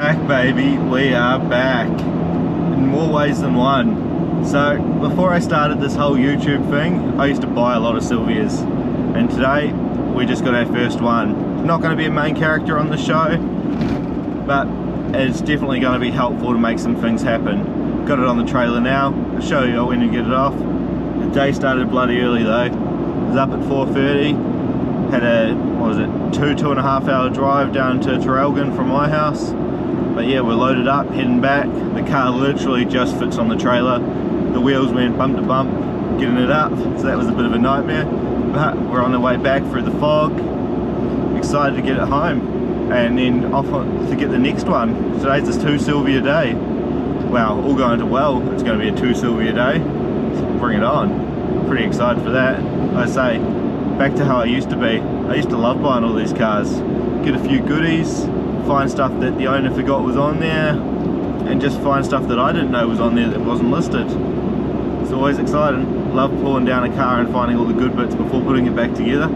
Back, baby, we are back in more ways than one. So before I started this whole YouTube thing, I used to buy a lot of Silvias, and today we just got our first one. It's not going to be a main character on the show, but it's definitely going to be helpful to make some things happen. Got it on the trailer now. I'll show you when you get it off. The day started bloody early though. I was up at 4:30. Had a, what was it, 2.5 hour drive down to Traralgon from my house. But yeah, we're loaded up, heading back. The car literally just fits on the trailer. The wheels went bump to bump getting it up, so that was a bit of a nightmare. But we're on the way back through the fog. Excited to get it home, and then off to get the next one. Today's this 2 Silvia day. Wow, all going to well. It's going to be a 2 Silvia day. So bring it on. Pretty excited for that. I say, back to how I used to be. I used to love buying all these cars. Get a few goodies, find stuff that the owner forgot was on there, and just find stuff that I didn't know was on there that wasn't listed. It's always exciting. Love pulling down a car and finding all the good bits before putting it back together.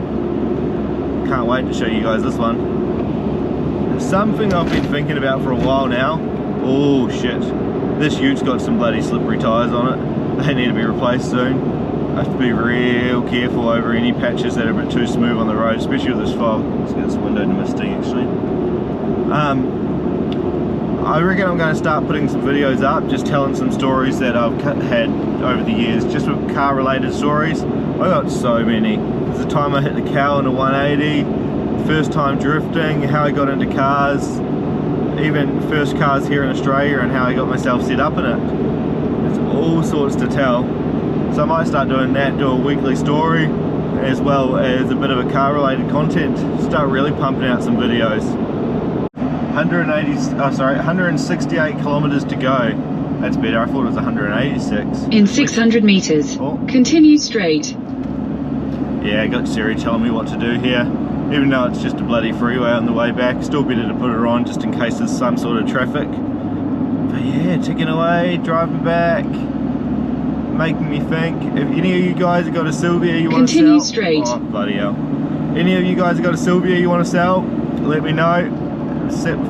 Can't wait to show you guys this one. Something I've been thinking about for a while now. Oh shit, this Utes got some bloody slippery tyres on it. They need to be replaced soon. I have to be real careful over any patches that are a bit too smooth on the road, especially with this fog. Let's get this window to misty actually. I reckon I'm going to start putting some videos up, just telling some stories that I've had over the years, just with car related stories. I got so many. There's the time I hit the cow in a 180, first time drifting, how I got into cars, even first cars here in Australia and how I got myself set up in it. There's all sorts to tell. So I might start doing that, do a weekly story, as well as a bit of a car related content. Start really pumping out some videos. 168 kilometers to go. That's better. I thought it was 186. In 600 meters, continue straight. Yeah, I got Siri telling me what to do here. Even though it's just a bloody freeway on the way back, still better to put her on just in case there's some sort of traffic. But yeah, ticking away, driving back, making me think. If any of you guys have got a Silvia you want to sell, continue straight. Oh bloody hell! Any of you guys have got a Silvia you want to sell? Let me know.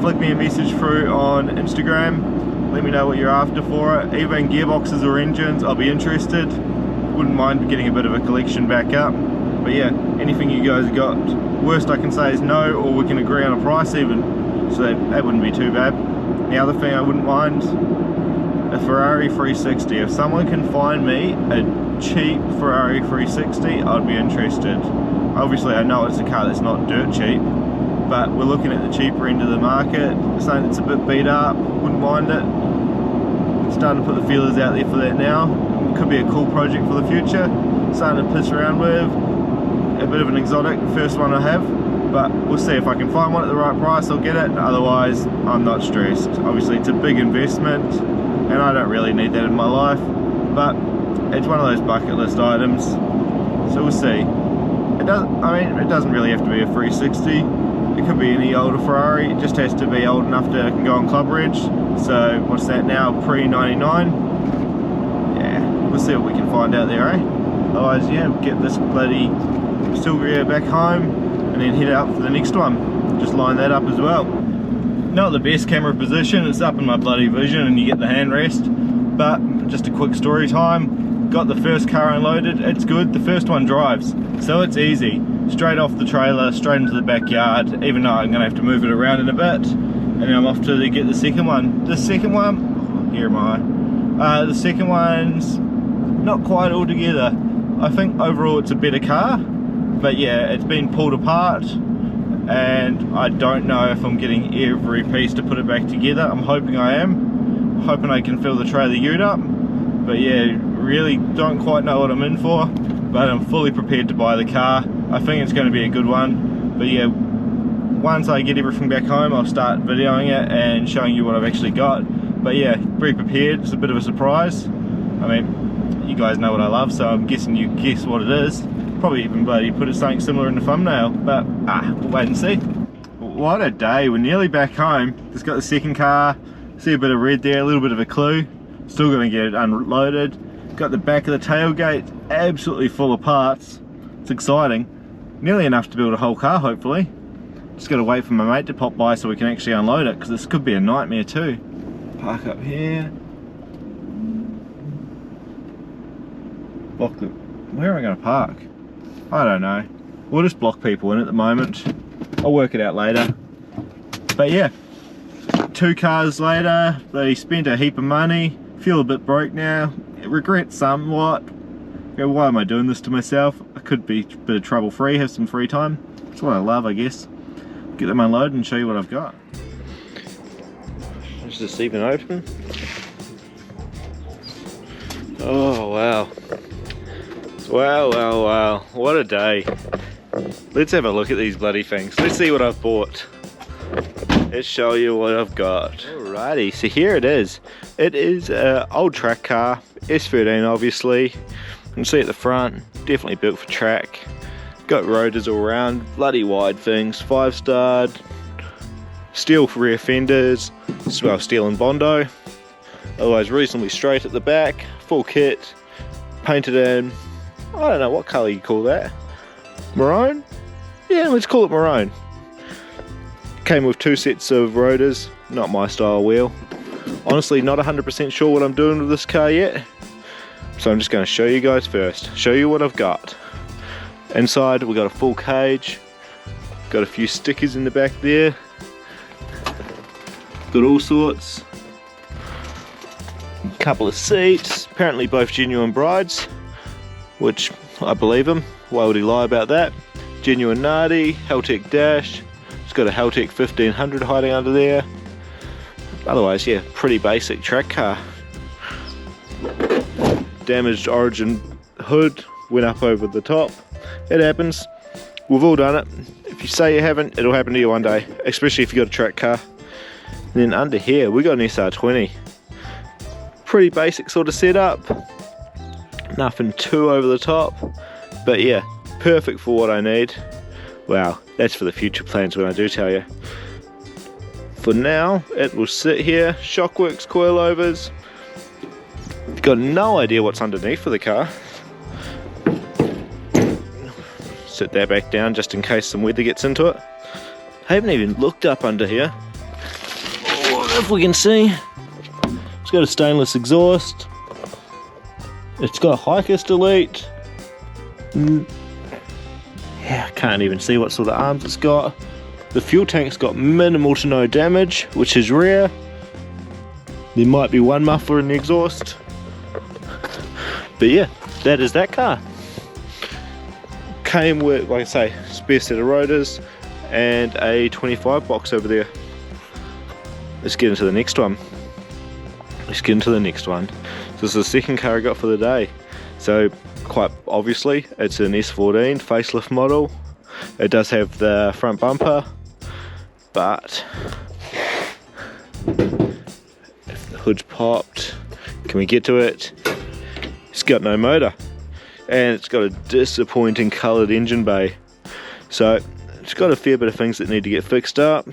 Flick me a message through on Instagram. Let me know what you're after for it. Even gearboxes or engines, I'll be interested. Wouldn't mind getting a bit of a collection back up. But yeah, anything you guys have got. Worst I can say is no, or we can agree on a price even. So that wouldn't be too bad. The other thing I wouldn't mind, a Ferrari 360. If someone can find me a cheap Ferrari 360, I'd be interested. Obviously I know it's a car that's not dirt cheap, but we're looking at the cheaper end of the market, something that's a bit beat up, wouldn't mind it. I'm starting to put the feelers out there for that now. It could be a cool project for the future, starting to piss around with, a bit of an exotic, first one I have, but we'll see if I can find one at the right price, I'll get it, otherwise I'm not stressed. Obviously it's a big investment, and I don't really need that in my life, but it's one of those bucket list items, so we'll see. It doesn't really have to be a 360. It could be any older Ferrari, it just has to be old enough to can go on club reg. So what's that now, pre-99? Yeah, we'll see what we can find out there, eh? Otherwise, yeah, we'll get this bloody Silvia back home and then head out for the next one. Just line that up as well. Not the best camera position, it's up in my bloody vision and you get the handrest. But just a quick story time. Got the first car unloaded, it's good, the first one drives, so it's easy. Straight off the trailer, straight into the backyard, even though I'm going to have to move it around in a bit. And then I'm off to get the second one. The second one, here am I. The second one's not quite all together. I think overall it's a better car, but yeah, it's been pulled apart. And I don't know if I'm getting every piece to put it back together. I'm hoping I am. I'm hoping I can fill the trailer ute up. But yeah, really don't quite know what I'm in for. But I'm fully prepared to buy the car. I think it's going to be a good one. But yeah, once I get everything back home, I'll start videoing it and showing you what I've actually got. But yeah, very prepared. It's a bit of a surprise. I mean, you guys know what I love, so I'm guessing you guess what it is. Probably even bloody put it something similar in the thumbnail. But we'll wait and see. What a day. We're nearly back home. Just got the second car. See a bit of red there, a little bit of a clue. Still going to get it unloaded. Got the back of the tailgate absolutely full of parts. It's exciting. Nearly enough to build a whole car, hopefully. Just gotta wait for my mate to pop by so we can actually unload it, because this could be a nightmare too. Park up here. Block the... Where am I gonna park? I don't know. We'll just block people in at the moment. I'll work it out later. But yeah, 2 cars later, they spent a heap of money. Feel a bit broke now. Regret somewhat. Go, why am I doing this to myself? I could be a bit of trouble free, have some free time. That's what I love, I guess. Get them unloaded and show you what I've got. Is this even open? Oh wow. Wow, wow, wow. What a day. Let's have a look at these bloody things. Let's see what I've bought. Let's show you what I've got. Alrighty, so here it is. It is an old track car, S13 obviously. You can see at the front, definitely built for track. Got rotors all around, bloody wide things, 5-starred, steel rear fenders, well, steel and Bondo. Otherwise reasonably straight at the back, full kit, painted in, I don't know what colour you call that. Maroon? Yeah, let's call it maroon. Came with 2 sets of rotors, not my style wheel. Honestly, not 100% sure what I'm doing with this car yet. So I'm just going to show you guys first. Show you what I've got. Inside we got a full cage. Got a few stickers in the back there. Got all sorts. A couple of seats. Apparently both genuine brides. Which I believe him. Why would he lie about that? Genuine Nardi. Haltech dash. It's got a Haltech 1500 hiding under there. Otherwise, yeah, pretty basic track car. Damaged Origin hood went up over the top. It happens. We've all done it. If you say you haven't, it'll happen to you one day, especially if you got a track car. And then under here, we got an SR20. Pretty basic sort of setup. Nothing too over the top, but yeah, perfect for what I need. Wow, that's for the future plans when I do tell you. For now, it will sit here. Shockworks coilovers. Got no idea what's underneath for the car. Sit that back down just in case some weather gets into it. I haven't even looked up under here. Oh, if we can see. It's got a stainless exhaust. It's got a Highcast Elite. Yeah, I can't even see what sort of arms it's got. The fuel tank's got minimal to no damage, which is rare. There might be one muffler in the exhaust. But yeah, that is that car. Came with, like I say, spare set of rotors and a 25 box over there. Let's get into the next one. So this is the second car I got for the day. So quite obviously it's an S14 facelift model. It does have the front bumper, but if the hood's popped, can we get to it? It's got no motor. And it's got a disappointing coloured engine bay. So it's got a fair bit of things that need to get fixed up.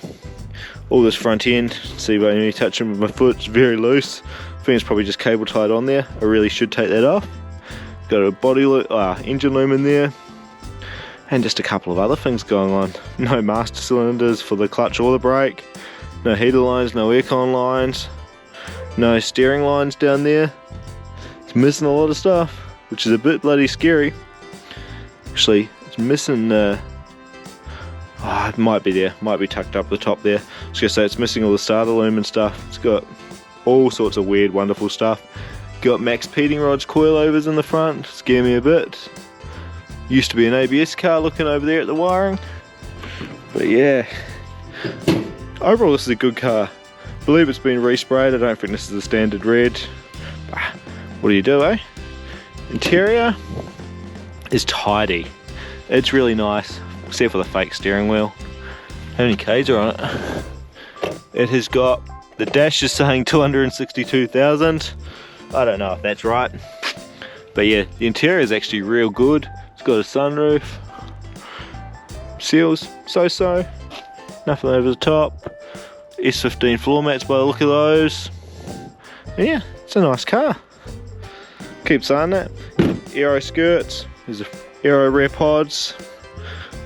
All this front end, see by me touching with my foot, it's very loose. I think it's probably just cable tied on there. I really should take that off. Got a body engine loom in there. And just a couple of other things going on. No master cylinders for the clutch or the brake. No heater lines, no aircon lines. No steering lines down there. It's missing a lot of stuff, which is a bit bloody scary. Actually, it's missing the... it might be there, might be tucked up the top there. I was gonna say it's missing all the starter loom and stuff. It's got all sorts of weird, wonderful stuff. Got Max Peating rods coilovers in the front, scare me a bit. Used to be an ABS car looking over there at the wiring. But yeah, overall this is a good car. I believe it's been resprayed. I don't think this is the standard red. What do you do, eh? Interior is tidy. It's really nice, except for the fake steering wheel. How many Ks are on it? It has got, the dash is saying 262,000. I don't know if that's right. But yeah, the interior is actually real good. It's got a sunroof. Seals, so-so. Nothing over the top. S15 floor mats by the look of those. And yeah, it's a nice car. Keep saying that. Aero skirts. There's aero rear pods.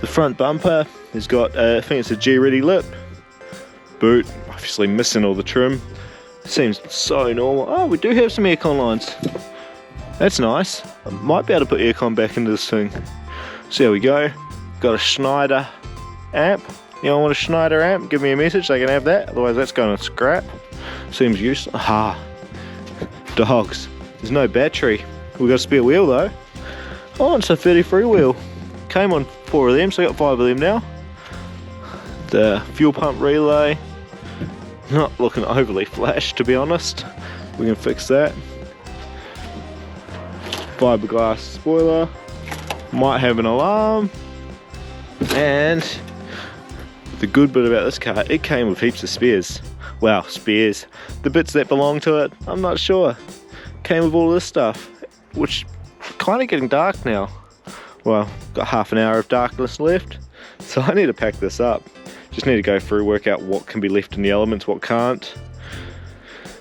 The front bumper has got, I think it's a G-Ready lip. Boot, obviously missing all the trim. Seems so normal. Oh, we do have some aircon lines. That's nice. I might be able to put aircon back into this thing. So there we go. Got a Schneider amp. You don't want a Schneider amp? Give me a message, they can have that. Otherwise that's going to scrap. Seems useless. Aha. Dogs. There's no battery. We've got a spare wheel though. Oh, it's a 33 wheel. Came on 4 of them, so I got 5 of them now. The fuel pump relay. Not looking overly flash, to be honest. We can fix that. Fiberglass spoiler. Might have an alarm. And the good bit about this car, it came with heaps of spares. Wow, spares. The bits that belong to it, I'm not sure. Came with all this stuff, which kind of getting dark now. Well, got half an hour of darkness left, so I need to pack this up. Just need to go through, work out what can be left in the elements, what can't.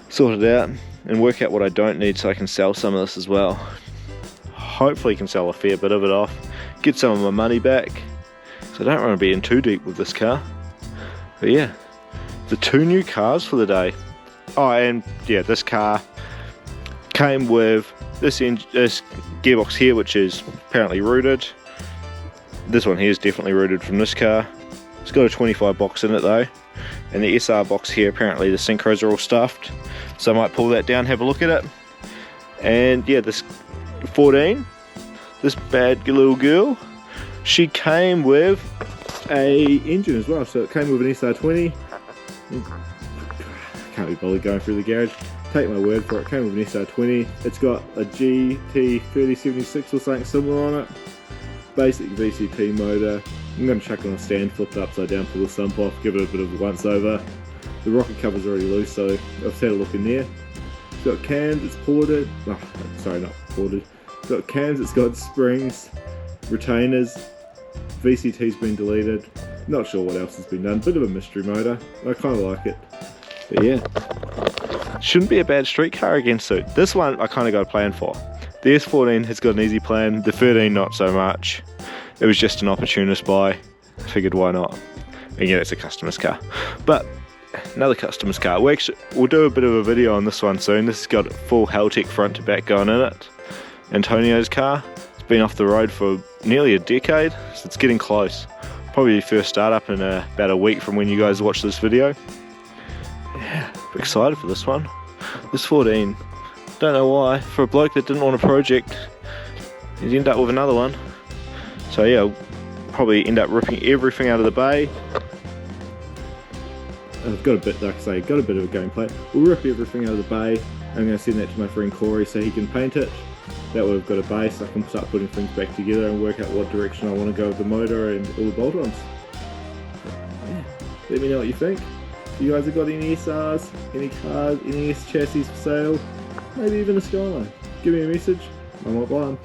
Sort it out, and work out what I don't need so I can sell some of this as well. Hopefully can sell a fair bit of it off, get some of my money back. So I don't want to be in too deep with this car. But yeah, the 2 new cars for the day. Oh, and yeah, this car came with this gearbox here, which is apparently rooted. This one here is definitely rooted from this car. It's got a 25 box in it though. And the SR box here, apparently the synchros are all stuffed. So I might pull that down, have a look at it. And yeah, this 14, this bad little girl, she came with a engine as well. So it came with an SR20. Can't be bothered going through the garage. Take my word for it, came with an SR20. It's got a GT3076 or something similar on it. Basic VCT motor. I'm going to chuck it on a stand, flip it upside down, pull the sump off, give it a bit of a once over. The rocket cover's already loose, so I've had a look in there. It's got cams, it's ported. Oh, sorry, not ported. It's got cams, it's got springs, retainers. VCT's been deleted. Not sure what else has been done. Bit of a mystery motor. I kind of like it. But yeah, shouldn't be a bad street car against it. This one I kind of got a plan for. The S14 has got an easy plan. The 13 not so much. It was just an opportunist buy. I figured why not. And yeah, it's a customer's car. But another customer's car. We'll do a bit of a video on this one soon. This has got full Haltech front to back going in it. Antonio's car. It's been off the road for nearly a decade, so it's getting close. Probably first start up in about a week from when you guys watch this video. Yeah, I'm excited for this one. This 14, don't know why, for a bloke that didn't want a project, he'd end up with another one. So yeah, I'll probably end up ripping everything out of the bay. I've got a bit, like I say, got a bit of a game plan. We'll rip everything out of the bay. I'm going to send that to my friend Corey so he can paint it. That way I've got a base, I can start putting things back together and work out what direction I want to go with the motor and all the bolt-ons. Yeah, let me know what you think. If you guys have got any SRs, any cars, any S chassis for sale, maybe even a Skyline, give me a message, I might buy them.